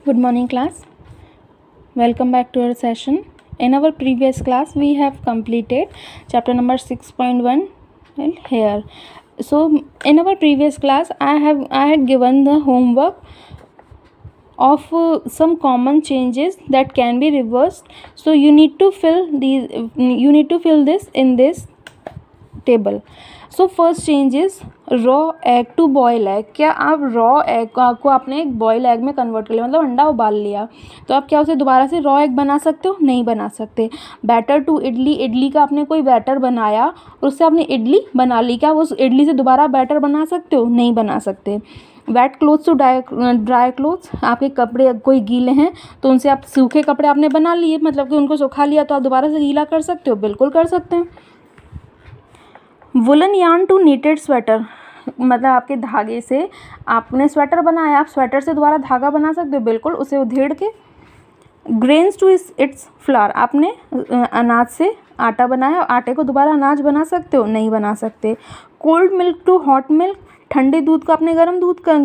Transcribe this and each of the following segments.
Good morning, class. Welcome back to our session. In our previous class, we have completed chapter number 6.1 here. So, in our previous class, I had given the homework of some common changes that can be reversed. So, you need to fill this in this table. So first change is raw egg to boil egg. क्या आप raw egg को आपने एक boil egg में convert कर लिया, मतलब अंडा उबाल लिया, तो आप क्या उसे दोबारा से रॉ एग बना सकते हो? नहीं बना सकते. बैटर टू इडली, इडली का आपने कोई बैटर बनाया और उससे आपने इडली बना ली, क्या उस इडली से दोबारा बैटर बना सकते हो? नहीं बना सकते. Wet clothes to dry clothes, आपके कपड़े कोई गीले हैं तो उनसे आप सूखे कपड़े आपने बना लिए, मतलब कि उनको सुखा लिया, तो आप दोबारा से गीला कर सकते हो? बिल्कुल कर सकते हैं. Woollen yarn to knitted sweater, मतलब आपके धागे से आपने स्वेटर बनाया, आप स्वेटर से दोबारा धागा बना सकते हो? बिल्कुल, उसे उधेड़ के. ग्रेन्स टू इट्स फ्लावर, आपने अनाज से आटा बनाया, आटे को दोबारा अनाज बना सकते हो? नहीं बना सकते. Cold milk to hot milk, ठंडे दूध को आपने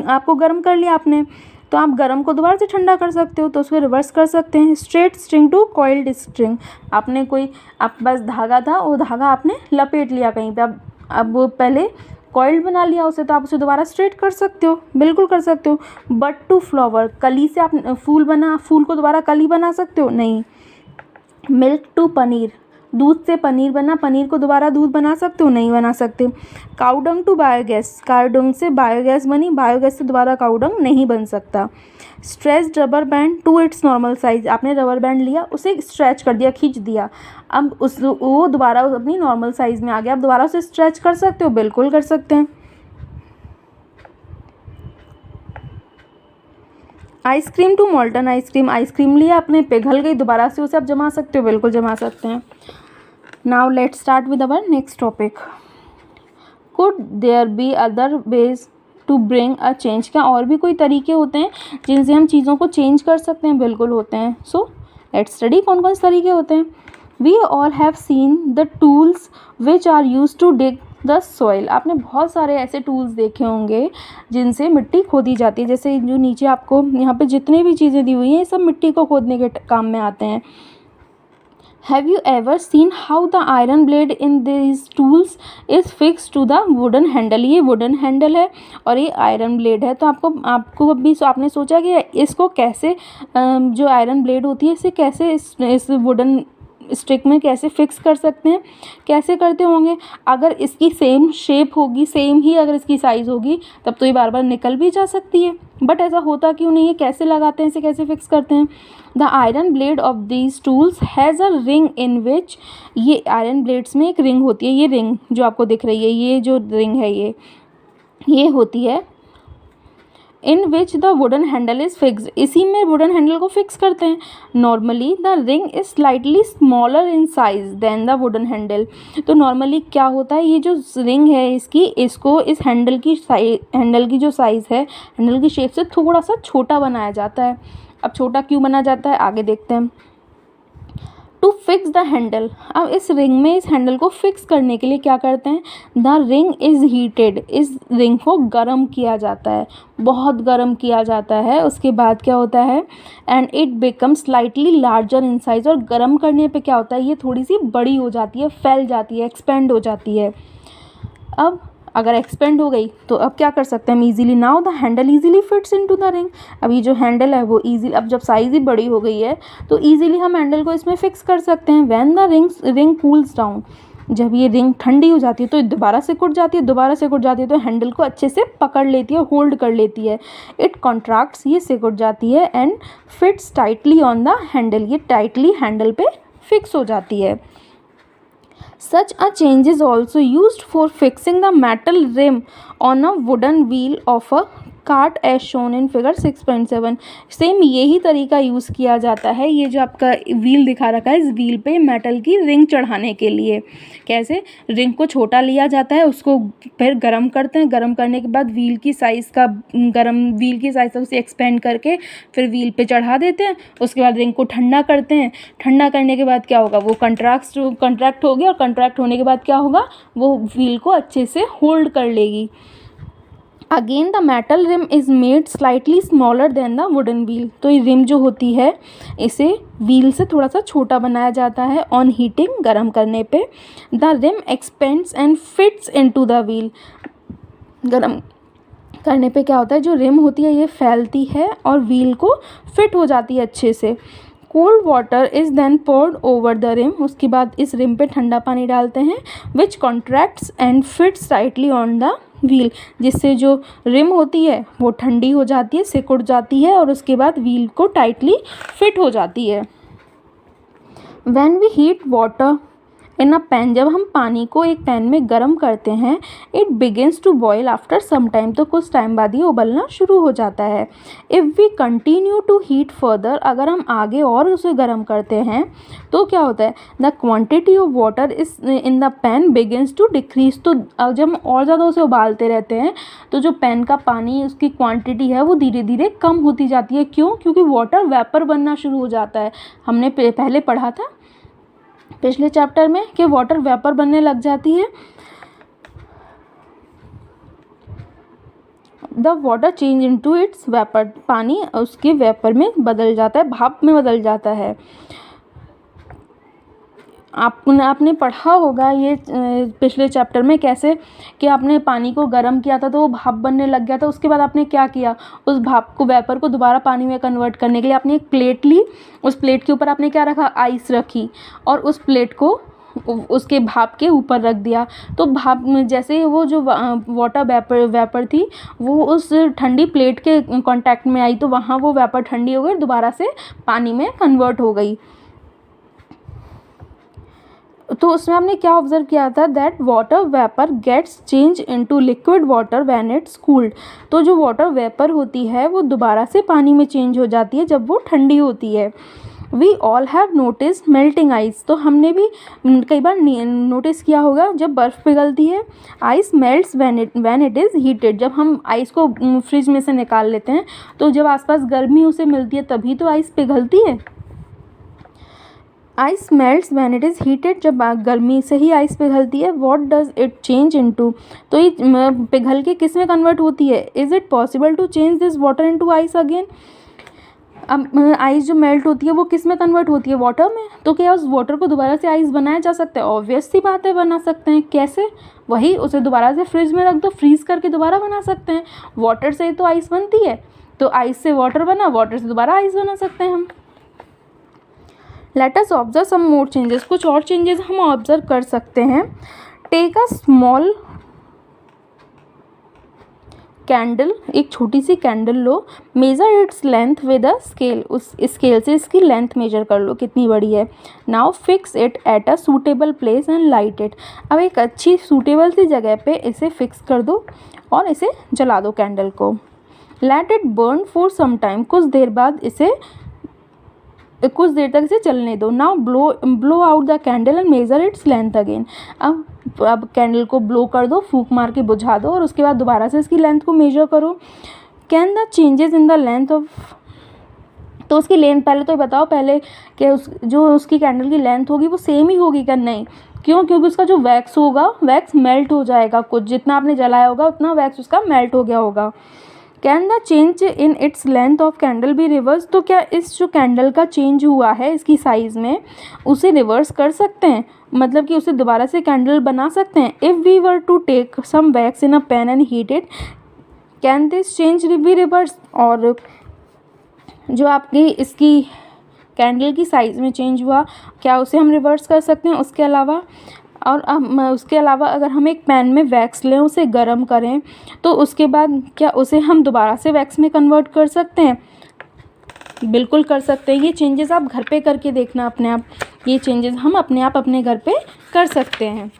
आपको गर्म कर लिया आपने, तो आप गर्म को दोबारा से ठंडा कर सकते हो, तो उसको रिवर्स कर सकते हैं. Straight string to coiled string, आपने कोई आपके पास धागा था, वो धागा आपने लपेट लिया कहीं पे, अब वो पहले कॉइल्ड बना लिया उसे, तो आप उसे दोबारा स्ट्रेट कर सकते हो? बिल्कुल कर सकते हो. बट टू फ्लावर, कली से आप फूल को दोबारा कली बना सकते हो? नहीं. मिल्क टू पनीर, दूध से पनीर बना, पनीर को दोबारा दूध बना सकते हो? नहीं बना सकते. काउडंग टू बायोगैस, काउडंग से बायोगैस बनी, बायोगैस से दोबारा काउडंग नहीं बन सकता. Stretched rubber band to its normal size, आपने रबर बैंड लिया, उसे स्ट्रेच कर दिया, खींच दिया, अब वो दोबारा अपनी नॉर्मल साइज में आ गया, आप दोबारा उसे स्ट्रेच कर सकते हो? बिल्कुल कर सकते हैं. Ice cream to molten ice cream, ice cream लिया आपने, पिघल गई, दोबारा से उसे आप जमा सकते हो? बिल्कुल जमा सकते हैं. Now let's start with our next topic. Could there be other ways to bring a change, क्या और भी कोई तरीके होते हैं जिनसे हम चीज़ों को चेंज कर सकते हैं? बिल्कुल होते हैं. सो लेट्स स्टडी कौन कौन से तरीके होते हैं. We all have seen the tools which are use to dig the soil, आपने बहुत सारे ऐसे टूल्स देखे होंगे जिनसे मिट्टी खोदी जाती है. जैसे जो नीचे आपको यहाँ पे जितनी भी चीज़ें दी हुई हैं, ये सब मिट्टी को खोदने के काम में आते हैं. Have you ever seen how the iron blade in this tools is fix to the wooden handle, ये वुडन हैंडल है और ये आयरन ब्लेड है, तो आपको अभी आपने सोचा कि इसको कैसे जो आयरन ब्लेड होती है इसे कैसे इस वुडन स्टिक में कैसे फिक्स कर सकते हैं? कैसे करते होंगे? अगर इसकी सेम शेप होगी, सेम ही अगर इसकी साइज़ होगी, तब तो ये बार बार निकल भी जा सकती है, बट ऐसा होता क्यों नहीं है? कैसे लगाते हैं, इसे कैसे फिक्स करते हैं? The iron blade of these tools has a ring in which, ये आयरन ब्लेड्स में एक रिंग होती है, ये रिंग जो आपको दिख रही है, ये जो रिंग है ये होती है in which the wooden handle is fix, इसी में वुडन हैंडल को फिक्स करते हैं. Normally the ring is slightly smaller in size than the wooden handle, तो नॉर्मली क्या होता है, ये जो रिंग है इसको इस हैंडल की जो साइज़ है, हैंडल की शेप से थोड़ा सा छोटा बनाया जाता है. अब छोटा क्यों बना जाता है, आगे देखते हैं. टू फिक्स द हैंडल, अब इस रिंग में इस हैंडल को फिक्स करने के लिए क्या करते हैं, द रिंग इज़ हीटेड, इस रिंग को गर्म किया जाता है, बहुत गर्म किया जाता है. उसके बाद क्या होता है, and it become slightly larger in size, और गर्म करने पे क्या होता है, ये थोड़ी सी बड़ी हो जाती है, फैल जाती है, एक्सपेंड हो जाती है. अब अगर एक्सपेंड हो गई तो अब क्या कर सकते हैं हम easily, now the handle easily fits into the ring, अब ये जो हैंडल है वो इजी, अब जब साइज़ ही बड़ी हो गई है तो इजीली हम हैंडल को इसमें फिक्स कर सकते हैं. When the ring cools down, जब ये रिंग ठंडी हो जाती है तो दोबारा से कुट जाती है, तो हैंडल को अच्छे से पकड़ लेती है, होल्ड कर लेती है. इट कॉन्ट्रैक्ट्स, ये सिकुड़ जाती है, and fits tightly on the handle, ये टाइटली हैंडल पे फिक्स हो जाती है. Such a change is also used for fixing the metal rim on a wooden wheel of a cart as shown in figure 6.7. Same यही तरीका use किया जाता है, ये जो आपका व्हील दिखा रखा है, इस व्हील पे मेटल की रिंग चढ़ाने के लिए. कैसे, रिंग को छोटा लिया जाता है, उसको फिर गर्म करते हैं, गर्म करने के बाद व्हील की साइज़ से उसे एक्सपेंड करके फिर व्हील पे चढ़ा देते हैं. उसके बाद रिंग को ठंडा करते हैं, ठंडा करने के बाद क्या होगा, वो कंट्रैक्ट हो गया, और कंट्रैक्ट होने के बाद क्या होगा, वो व्हील को अच्छे से होल्ड कर लेगी. Again the metal rim is made slightly smaller than the wooden wheel. तो ये रिम जो होती है इसे व्हील से थोड़ा सा छोटा बनाया जाता है। ऑन हीटिंग, गर्म करने पे, the rim expands and fits into the wheel. गर्म करने पे क्या होता है, जो रिम होती है ये फैलती है और व्हील को फिट हो जाती है अच्छे से। Cold water is then poured over the rim. उसके बाद इस रिम पे ठंडा पानी डालते हैं, which contracts and fits tightly on the wheel. जिससे जो रिम होती है वो ठंडी हो जाती है, सिकुड़ जाती है और उसके बाद व्हील को टाइटली फिट हो जाती है। When we heat water in a pan, जब हम पानी को एक पैन में गर्म करते हैं, it begins to boil after some time. तो कुछ टाइम बाद ये उबलना शुरू हो जाता है। If we continue to heat further, अगर हम आगे और उसे गर्म करते हैं तो क्या होता है, the quantity of water is in the pan begins to decrease. तो जब हम और ज़्यादा उसे उबालते रहते हैं तो जो पैन का पानी, उसकी क्वांटिटी है वो धीरे धीरे कम होती जाती है। क्यों? क्योंकि वाटर वेपर बनना शुरू हो जाता है। हमने पहले पढ़ा था पिछले चैप्टर में कि वाटर वेपर बनने लग जाती है। The water change into its vapour, पानी उसके वेपर में बदल जाता है, भाप में बदल जाता है। आपने पढ़ा होगा ये पिछले चैप्टर में कैसे कि आपने पानी को गर्म किया था तो वो भाप बनने लग गया था। उसके बाद आपने क्या किया, उस भाप को, वेपर को दोबारा पानी में कन्वर्ट करने के लिए आपने एक प्लेट ली। उस प्लेट के ऊपर आपने क्या रखा, आइस रखी और उस प्लेट को उसके भाप के ऊपर रख दिया। तो भाप में जैसे वो जो वाटर वेपर थी वो उस ठंडी प्लेट के कांटेक्ट में आई तो वहाँ वो वेपर ठंडी हो गई, दोबारा से पानी में कन्वर्ट हो गई। तो उसमें हमने क्या ऑब्जर्व किया था, that water vapour gets change into liquid water when it's cooled. तो जो वाटर वेपर होती है वो दोबारा से पानी में चेंज हो जाती है जब वो ठंडी होती है। We all have notice melting ice. तो हमने भी कई बार नोटिस किया होगा, जब बर्फ़ पिघलती है, ice melts when it is heated. जब हम आइस को फ्रिज में से निकाल लेते हैं तो जब आसपास गर्मी उसे मिलती है तभी तो आइस पिघलती है। Ice melts when it is heated, जब गर्मी से ही आइस पिघलती है। What does it change into, तो ये पिघल के किस में कन्वर्ट होती है। Is it possible to change this water into ice again. अब आइस जो मेल्ट होती है वो किस में कन्वर्ट होती है, वाटर में। तो क्या उस वाटर को दोबारा से आइस बनाया जा सकता है? ऑब्वियस सी बात है, बना सकते हैं। कैसे? वही, उसे दोबारा से फ्रिज में रख दो, फ्रीज़ करके दोबारा बना सकते हैं। वाटर से तो आइस बनती है, तो आइस से वाटर बना, वाटर से दोबारा आइस बना सकते हैं हम। Let us observe some more changes. कुछ और चेंजेस हम ऑब्जर्व कर सकते हैं। टेक अ स्मॉल कैंडल, एक छोटी सी कैंडल लो, measure its length with a scale. उस स्केल से इसकी लेंथ मेजर कर लो कितनी बड़ी है। Now fix it at a suitable place and light it. अब एक अच्छी सूटेबल सी जगह पे इसे फिक्स कर दो और इसे जला दो कैंडल को। Let it burn for some time, कुछ देर तक इसे चलने दो। Now blow out the candle and measure its length again. अब कैंडल को ब्लो कर दो, फूंक मार के बुझा दो और उसके बाद दोबारा से इसकी लेंथ को मेजर करो। Can the changes in the length of, तो उसकी लेंथ पहले तो बताओ पहले कि जो उसकी कैंडल की लेंथ होगी वो सेम ही होगी क्या? नहीं। क्यों? क्योंकि उसका जो वैक्स होगा, वैक्स मेल्ट हो जाएगा। कुछ जितना आपने जलाया होगा उतना वैक्स उसका मेल्ट हो गया होगा। Can the change in its length of candle be reverse, तो क्या इस जो कैंडल का चेंज हुआ है इसकी साइज़ में, उसे रिवर्स कर सकते हैं, मतलब कि उसे दोबारा से कैंडल बना सकते हैं। If we were to take some wax in a pan and heat it, can this change be reverse. और जो आपकी इसकी कैंडल की साइज़ में चेंज हुआ, क्या उसे हम रिवर्स कर सकते हैं उसके अलावा। और उसके अलावा अगर हम एक पैन में वैक्स लें, उसे गर्म करें, तो उसके बाद क्या उसे हम दोबारा से वैक्स में कन्वर्ट कर सकते हैं? बिल्कुल कर सकते हैं। ये चेंजेस आप घर पे करके देखना अपने आप, ये चेंजेस हम अपने आप अपने घर पे कर सकते हैं।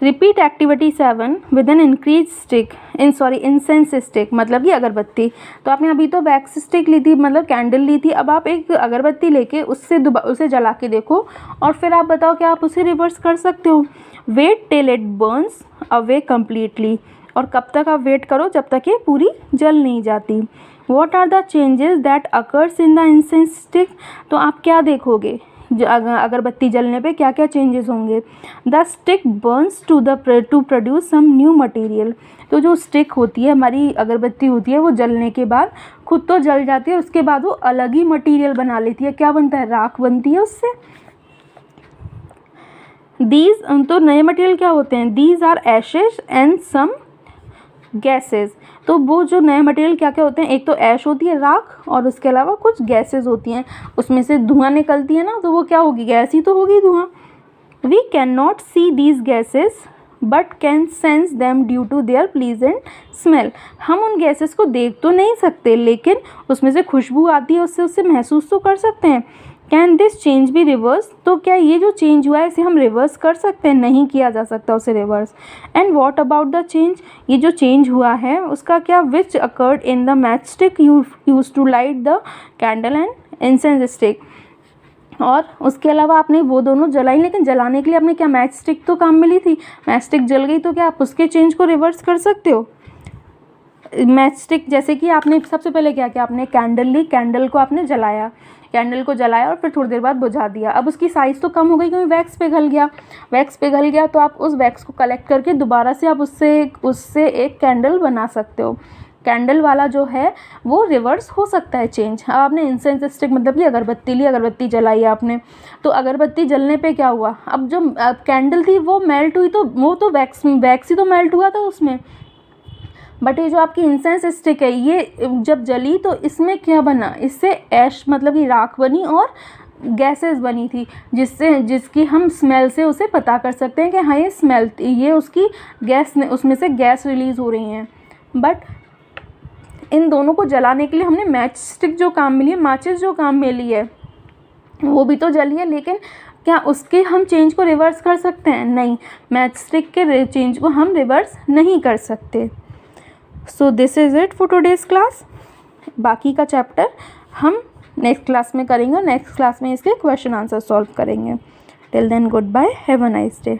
Repeat activity 7 with an increase stick incense stick, मतलब कि अगरबत्ती। तो आपने अभी तो वैक्स स्टिक ली थी, मतलब कैंडल ली थी। अब आप एक अगरबत्ती लेके उसे जला के देखो और फिर आप बताओ क्या आप उसे रिवर्स कर सकते हो। Wait till it burns away completely, और कब तक आप वेट करो, जब तक ये पूरी जल नहीं जाती। What are the changes that occurs in the incense stick, तो आप क्या देखोगे, अगरबत्ती जलने पे क्या क्या चेंजेस होंगे। The stick burns to produce some new material. तो जो स्टिक होती है, हमारी अगरबत्ती होती है, वो जलने के बाद खुद तो जल जाती है, उसके बाद वो अलग ही मटेरियल बना लेती है। क्या बनता है? राख बनती है उससे। दीज, तो नए मटेरियल क्या होते हैं? These are ashes and some gases. तो वो जो नए मटेरियल क्या क्या होते हैं? एक तो ऐश होती है, राख, और उसके अलावा कुछ गैसेस होती हैं, उसमें से धुआं निकलती है ना, तो वो क्या होगी? गैस ही तो होगी, धुआं। We can not see these gases but can sense them due to their pleasant smell. हम उन गैसेस को देख तो नहीं सकते, लेकिन उसमें से खुशबू आती है, उससे महसूस तो कर सकते हैं। Can this change be reverse? तो क्या ये जो चेंज हुआ है इसे हम रिवर्स कर सकते हैं? नहीं किया जा सकता उसे reverse. And what about the change? ये जो चेंज हुआ है उसका क्या? Which occurred in the match stick use to light the candle and incense stick. और उसके अलावा आपने वो दोनों जलाई, लेकिन जलाने के लिए आपने क्या? मैच स्टिक तो काम मिली थी। मैच स्टिक जल गई तो क्या आप उसके चेंज को रिवर्स कर सकते हो? मैच स्टिक, जैसे कि आपने सबसे पहले क्या किया? आपने कैंडल ली, कैंडल को आपने जलाया, कैंडल को जलाया और फिर थोड़ी देर बाद बुझा दिया। अब उसकी साइज़ तो कम हो गई क्योंकि वैक्स पिघल गया। वैक्स पिघल गया तो आप उस वैक्स को कलेक्ट करके दोबारा से आप उससे एक कैंडल बना सकते हो। कैंडल वाला जो है वो रिवर्स हो सकता है चेंज। अब आपने इंसेंस स्टिक मतलब कि अगरबत्ती ली, अगरबत्ती जलाई आपने, तो अगरबत्ती जलने पे क्या हुआ? अब जो कैंडल थी वो मेल्ट हुई, तो वो तो वैक्स ही तो मेल्ट हुआ था उसमें। बट ये जो आपकी इंसेंस स्टिक है, ये जब जली तो इसमें क्या बना? इससे ऐश मतलब कि राख बनी और गैसेस बनी थी, जिसकी हम स्मेल से उसे पता कर सकते हैं कि हाँ ये उसकी गैस, उसमें से गैस रिलीज़ हो रही हैं। बट इन दोनों को जलाने के लिए हमने मैच स्टिक जो काम मिली है, माचिस जो काम मिली है, वो भी तो जली है, लेकिन क्या उसके हम चेंज को रिवर्स कर सकते हैं? नहीं, मैच स्टिक के चेंज को हम रिवर्स नहीं कर सकते। So this is it for today's class. बाकी का चैप्टर हम नेक्स्ट क्लास में करेंगे और नेक्स्ट क्लास में इसके क्वेश्चन आंसर सॉल्व करेंगे। Till then good bye, have a nice day.